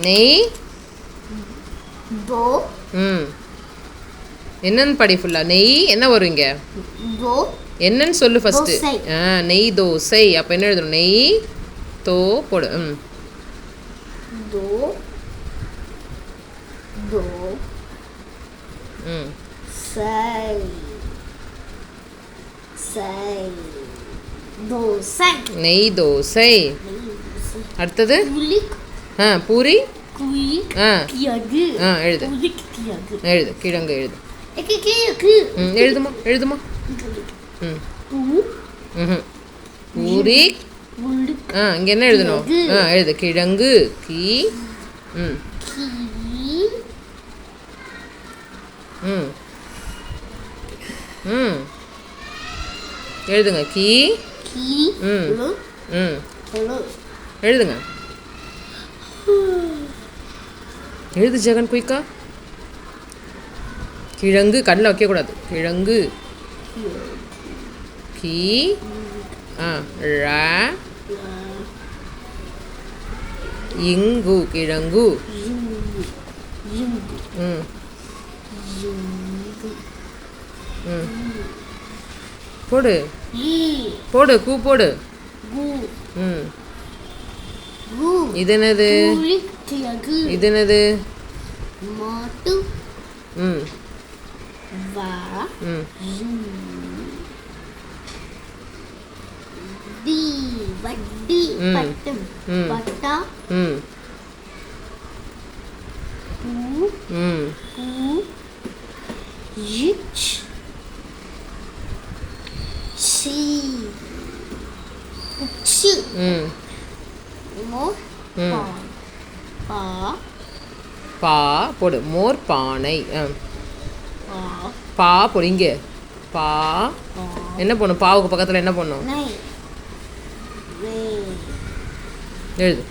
நெய் தோ என்னன்னு படி ஃபுல்லா. நெய் என்ன வரும் இங்க? தோ என்னன்னு சொல்லு ஃபர்ஸ்ட். தோசை. நெய் தோசை. அப்ப என்ன எழுதணும்? நெய் தோ போடு. தோ தோ சை சை தோசை. நெய் தோசை. அடுத்தது பூரி. கிழங்கு. எழுது. எழுது. கிழங்கு எழுது. எழுதுமா எழுதுமா. பூரி. இங்க என்ன எழுதணும்? எழுது. கிழங்கு. கீ. எழுதுங்க. கீ. எழுதுங்க. எழுது ஜெகன் குயிக்கா. கிழங்கு கண்ணில் வைக்கக்கூடாது. கிழங்கு. கீ. ரா. இங்கு. கிழங்கு. போடு போடு. கூ போடு. இது என்னது? இது என்னது? மாட்டு. வா. டி. வட்டி. பட்டு. பட்டா. இச். சி. உச்சி. மோர். பா. பா போடு. மோர் பானை. பா போடு. இங்க பா. என்ன பண்ணும்? பாவுக்கு பக்கத்தில் என்ன பண்ணும்? எழுது.